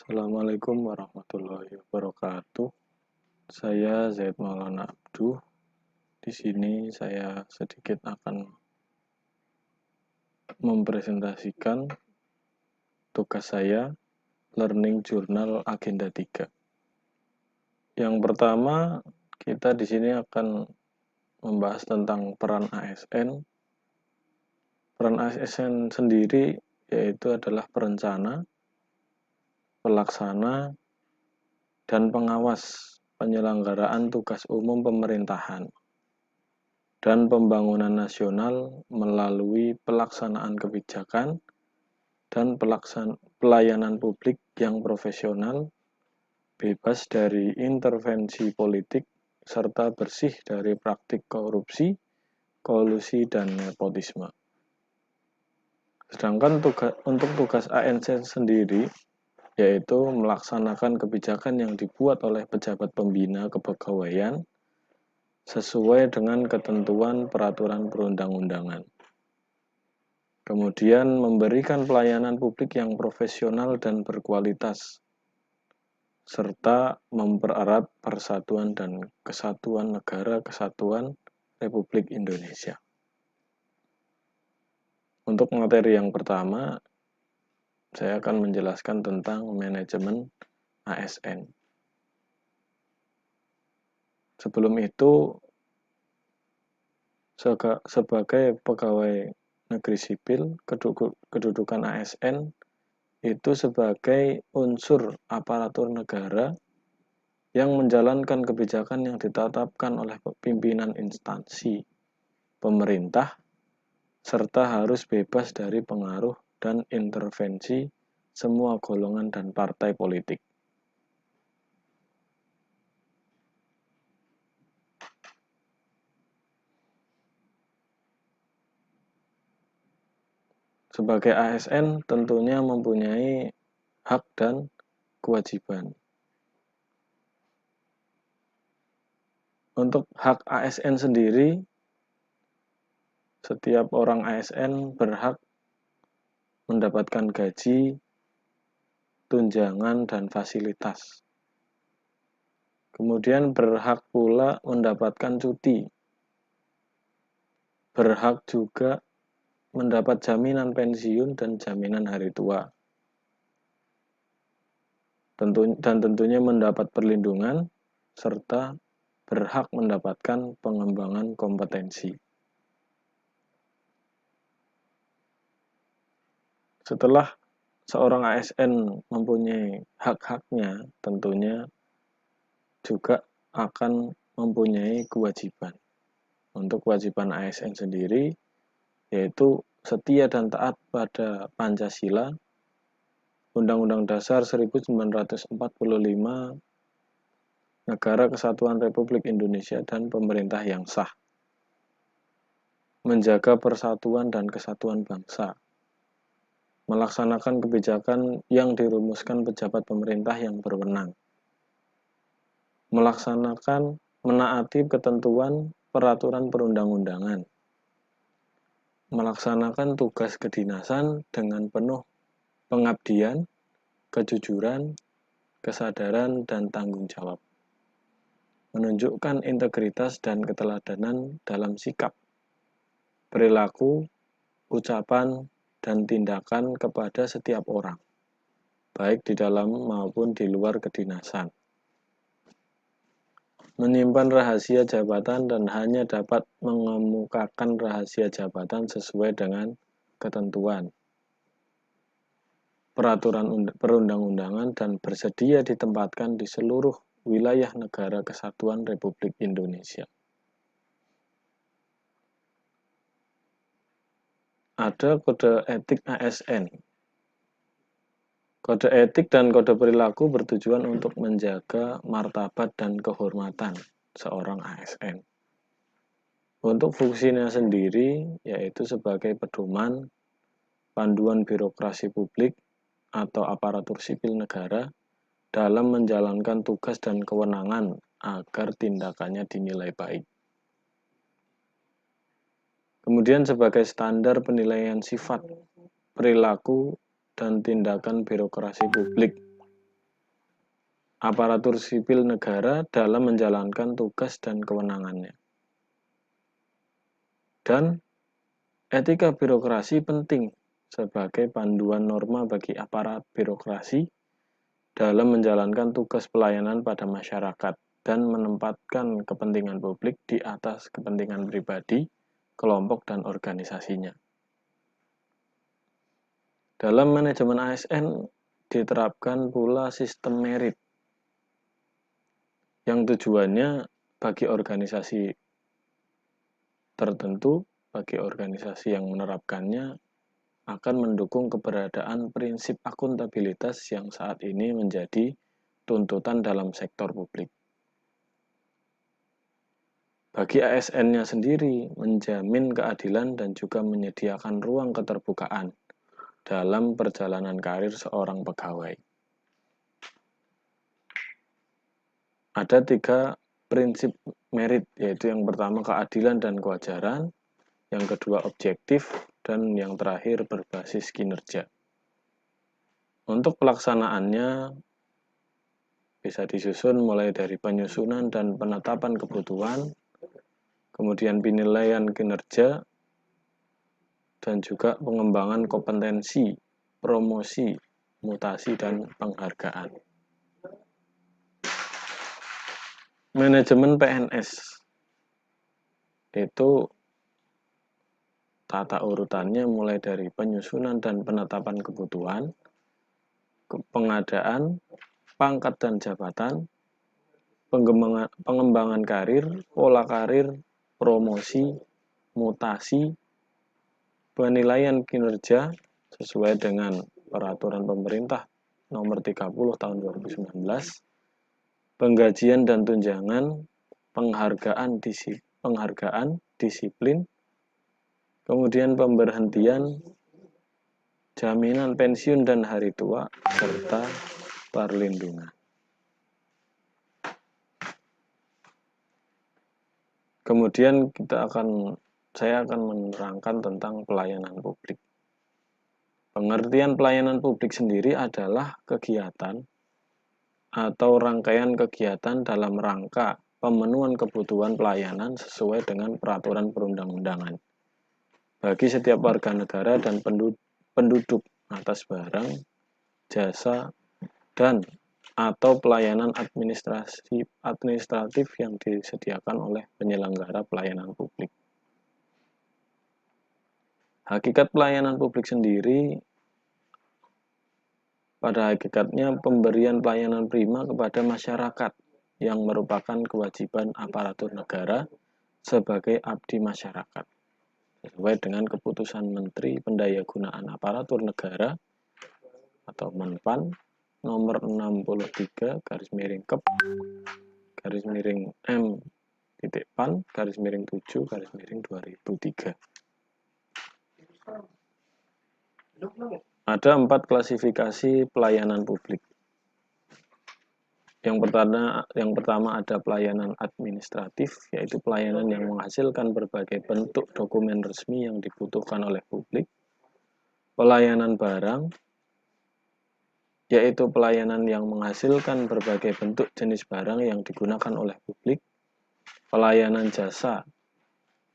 Assalamualaikum warahmatullahi wabarakatuh. Saya Zaid Maulana Abduh. Di sini saya sedikit akan mempresentasikan tugas saya Learning Journal Agenda 3. Yang pertama, kita di sini akan membahas tentang peran ASN. Peran ASN sendiri yaitu adalah perencana, pelaksana, dan pengawas penyelenggaraan tugas umum pemerintahan dan pembangunan nasional melalui pelaksanaan kebijakan dan pelayanan publik yang profesional, bebas dari intervensi politik, serta bersih dari praktik korupsi, kolusi, dan nepotisme. Sedangkan untuk tugas ASN sendiri, yaitu melaksanakan kebijakan yang dibuat oleh pejabat pembina kepegawaian sesuai dengan ketentuan peraturan perundang-undangan. Kemudian memberikan pelayanan publik yang profesional dan berkualitas, serta mempererat persatuan dan kesatuan negara kesatuan Republik Indonesia. Untuk materi yang pertama, saya akan menjelaskan tentang manajemen ASN. Sebelum itu, sebagai pegawai negeri sipil, kedudukan ASN itu sebagai unsur aparatur negara yang menjalankan kebijakan yang ditetapkan oleh pimpinan instansi pemerintah, serta harus bebas dari pengaruh dan intervensi semua golongan dan partai politik. Sebagai ASN tentunya mempunyai hak dan kewajiban. Untuk hak ASN sendiri, setiap orang ASN berhak mendapatkan gaji, tunjangan, dan fasilitas. Kemudian berhak pula mendapatkan cuti. Berhak juga mendapat jaminan pensiun dan jaminan hari tua. Dan tentunya mendapat perlindungan, serta berhak mendapatkan pengembangan kompetensi. Setelah seorang ASN mempunyai hak-haknya, tentunya juga akan mempunyai kewajiban. Untuk kewajiban ASN sendiri, yaitu setia dan taat pada Pancasila, Undang-Undang Dasar 1945, Negara Kesatuan Republik Indonesia, dan pemerintah yang sah. Menjaga persatuan dan kesatuan bangsa. Melaksanakan kebijakan yang dirumuskan pejabat pemerintah yang berwenang. Menaati ketentuan peraturan perundang-undangan. Melaksanakan tugas kedinasan dengan penuh pengabdian, kejujuran, kesadaran, dan tanggung jawab. Menunjukkan integritas dan keteladanan dalam sikap, perilaku, ucapan, dan tindakan kepada setiap orang, baik di dalam maupun di luar kedinasan. Menyimpan rahasia jabatan dan hanya dapat mengemukakan rahasia jabatan sesuai dengan ketentuan peraturan perundang-undangan dan bersedia ditempatkan di seluruh wilayah negara kesatuan Republik Indonesia. Ada kode etik ASN. Kode etik dan kode perilaku bertujuan untuk menjaga martabat dan kehormatan seorang ASN. Untuk fungsinya sendiri, yaitu sebagai pedoman, panduan birokrasi publik, atau aparatur sipil negara dalam menjalankan tugas dan kewenangan agar tindakannya dinilai baik. Kemudian sebagai standar penilaian sifat, perilaku, dan tindakan birokrasi publik aparatur sipil negara dalam menjalankan tugas dan kewenangannya. Dan etika birokrasi penting sebagai panduan norma bagi aparat birokrasi dalam menjalankan tugas pelayanan pada masyarakat dan menempatkan kepentingan publik di atas kepentingan pribadi, kelompok, dan organisasinya. Dalam manajemen ASN diterapkan pula sistem merit yang tujuannya bagi organisasi tertentu, bagi organisasi yang menerapkannya akan mendukung keberadaan prinsip akuntabilitas yang saat ini menjadi tuntutan dalam sektor publik. Bagi ASN-nya sendiri, menjamin keadilan dan juga menyediakan ruang keterbukaan dalam perjalanan karir seorang pegawai. Ada 3 prinsip merit, yaitu yang pertama keadilan dan kewajaran, yang kedua objektif, dan yang terakhir berbasis kinerja. Untuk pelaksanaannya bisa disusun mulai dari penyusunan dan penetapan kebutuhan, kemudian penilaian kinerja, dan juga pengembangan kompetensi, promosi, mutasi, dan penghargaan. Manajemen PNS itu tata urutannya mulai dari penyusunan dan penetapan kebutuhan, pengadaan, pangkat dan jabatan, pengembangan karir, pola karir, promosi, mutasi, penilaian kinerja sesuai dengan peraturan pemerintah nomor 30 tahun 2019, penggajian dan tunjangan, penghargaan disiplin, kemudian pemberhentian, jaminan pensiun dan hari tua, serta perlindungan. Kemudian saya akan menerangkan tentang pelayanan publik. Pengertian pelayanan publik sendiri adalah kegiatan atau rangkaian kegiatan dalam rangka pemenuhan kebutuhan pelayanan sesuai dengan peraturan perundang-undangan bagi setiap warga negara dan penduduk atas barang, jasa, dan atau pelayanan administratif yang disediakan oleh penyelenggara pelayanan publik. Hakikat pelayanan publik sendiri pada hakikatnya pemberian pelayanan prima kepada masyarakat yang merupakan kewajiban aparatur negara sebagai abdi masyarakat sesuai dengan keputusan Menteri Pendayagunaan Aparatur Negara atau Menpan nomor 63 /Kep /M.Pan/7/2003. Ada 4 klasifikasi pelayanan publik. Yang pertama ada pelayanan administratif, yaitu pelayanan yang menghasilkan berbagai bentuk dokumen resmi yang dibutuhkan oleh publik. Pelayanan barang, yaitu pelayanan yang menghasilkan berbagai bentuk jenis barang yang digunakan oleh publik. Pelayanan jasa,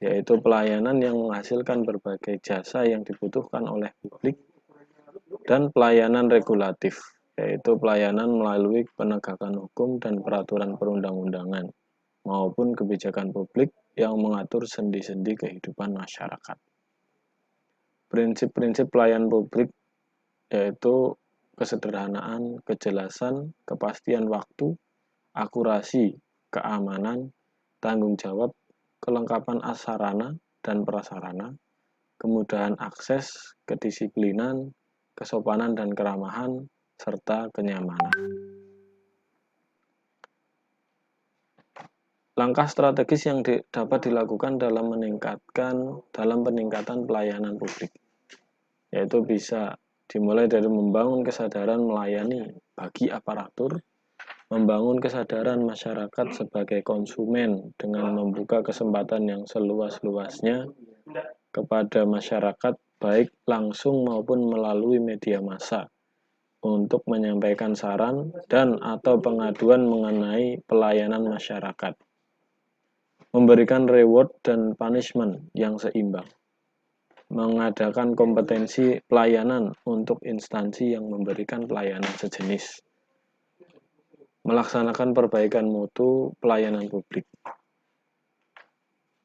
yaitu pelayanan yang menghasilkan berbagai jasa yang dibutuhkan oleh publik. Dan pelayanan regulatif, yaitu pelayanan melalui penegakan hukum dan peraturan perundang-undangan maupun kebijakan publik yang mengatur sendi-sendi kehidupan masyarakat. Prinsip-prinsip pelayanan publik yaitu kesederhanaan, kejelasan, kepastian waktu, akurasi, keamanan, tanggung jawab, kelengkapan sarana dan prasarana, kemudahan akses, kedisiplinan, kesopanan dan keramahan, serta kenyamanan. Langkah strategis yang dapat dilakukan dalam peningkatan pelayanan publik, yaitu bisa dimulai dari membangun kesadaran melayani bagi aparatur, membangun kesadaran masyarakat sebagai konsumen dengan membuka kesempatan yang seluas-luasnya kepada masyarakat baik langsung maupun melalui media massa untuk menyampaikan saran dan atau pengaduan mengenai pelayanan masyarakat, memberikan reward dan punishment yang seimbang, mengadakan kompetensi pelayanan untuk instansi yang memberikan pelayanan sejenis, melaksanakan perbaikan mutu pelayanan publik,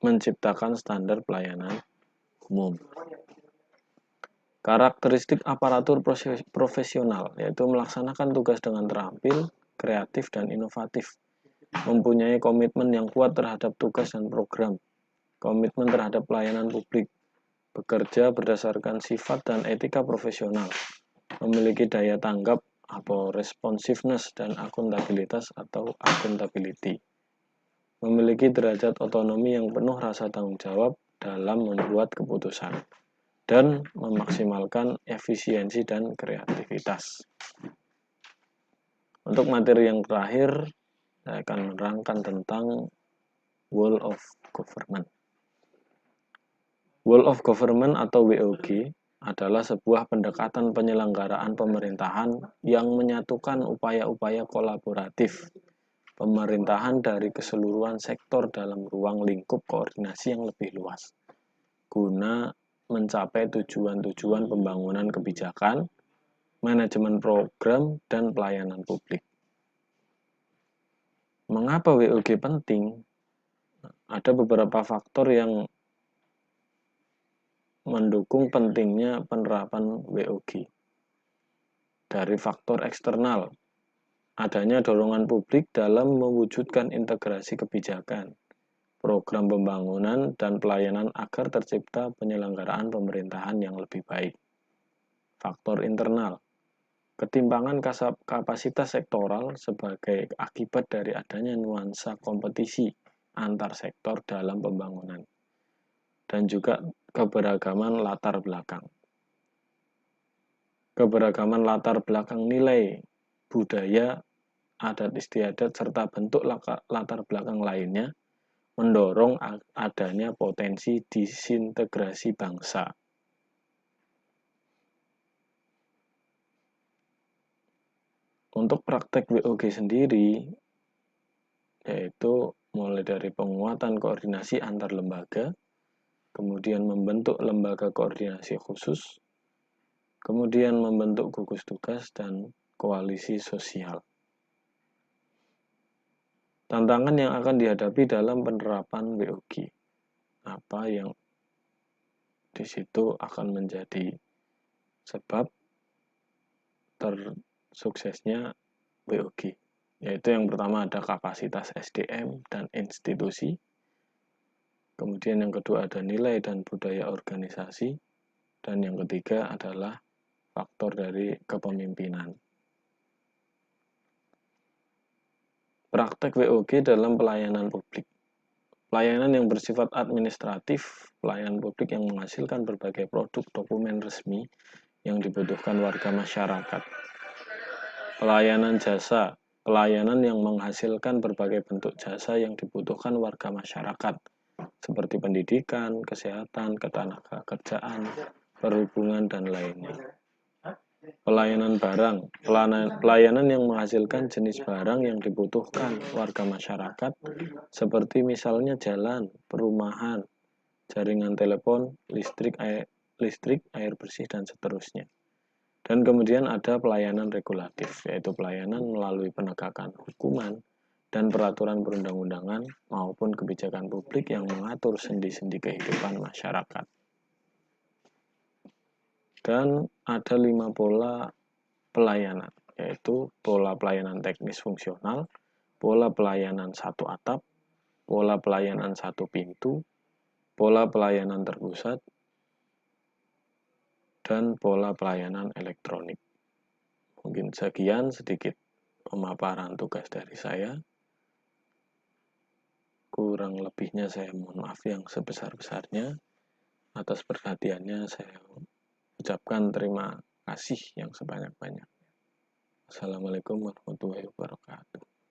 menciptakan standar pelayanan umum. Karakteristik aparatur profesional yaitu melaksanakan tugas dengan terampil, kreatif, dan inovatif, mempunyai komitmen yang kuat terhadap tugas dan program, komitmen terhadap pelayanan publik, bekerja berdasarkan sifat dan etika profesional, memiliki daya tanggap atau responsiveness dan akuntabilitas atau accountability, memiliki derajat otonomi yang penuh rasa tanggung jawab dalam membuat keputusan, dan memaksimalkan efisiensi dan kreativitas. Untuk materi yang terakhir, saya akan menerangkan tentang Whole of Government. Whole of Government atau WOG adalah sebuah pendekatan penyelenggaraan pemerintahan yang menyatukan upaya-upaya kolaboratif pemerintahan dari keseluruhan sektor dalam ruang lingkup koordinasi yang lebih luas, guna mencapai tujuan-tujuan pembangunan kebijakan, manajemen program, dan pelayanan publik. Mengapa WOG penting? Ada beberapa faktor yang mendukung pentingnya penerapan WOG. Dari faktor eksternal, adanya dorongan publik dalam mewujudkan integrasi kebijakan, program pembangunan, dan pelayanan agar tercipta penyelenggaraan pemerintahan yang lebih baik. Faktor internal, ketimpangan kapasitas sektoral sebagai akibat dari adanya nuansa kompetisi antar sektor dalam pembangunan, dan juga keberagaman latar belakang. Keberagaman latar belakang nilai, budaya, adat istiadat, serta bentuk latar belakang lainnya mendorong adanya potensi disintegrasi bangsa. Untuk praktek WOG sendiri, yaitu mulai dari penguatan koordinasi antar lembaga, kemudian membentuk lembaga koordinasi khusus, kemudian membentuk gugus tugas dan koalisi sosial. Tantangan yang akan dihadapi dalam penerapan WOG, apa yang di situ akan menjadi sebab tersuksesnya WOG, yaitu yang pertama ada kapasitas SDM dan institusi, kemudian yang kedua ada nilai dan budaya organisasi, dan yang ketiga adalah faktor dari kepemimpinan. Praktek WOG dalam pelayanan publik. Pelayanan yang bersifat administratif, pelayanan publik yang menghasilkan berbagai produk dokumen resmi yang dibutuhkan warga masyarakat. Pelayanan jasa, pelayanan yang menghasilkan berbagai bentuk jasa yang dibutuhkan warga masyarakat, seperti pendidikan, kesehatan, ketenagakerjaan, perhubungan, dan lainnya. Pelayanan barang, pelayanan yang menghasilkan jenis barang yang dibutuhkan warga masyarakat, seperti misalnya jalan, perumahan, jaringan telepon, listrik, air bersih, dan seterusnya. Dan kemudian ada pelayanan regulatif, yaitu pelayanan melalui penegakan hukuman dan peraturan perundang-undangan maupun kebijakan publik yang mengatur sendi-sendi kehidupan masyarakat. Dan ada 5 pola pelayanan, yaitu pola pelayanan teknis fungsional, pola pelayanan satu atap, pola pelayanan satu pintu, pola pelayanan terpusat, dan pola pelayanan elektronik. Mungkin sekian sedikit pemaparan tugas dari saya. Kurang lebihnya saya mohon maaf yang sebesar-besarnya. Atas perhatiannya saya ucapkan terima kasih yang sebanyak-banyaknya. Assalamualaikum warahmatullahi wabarakatuh.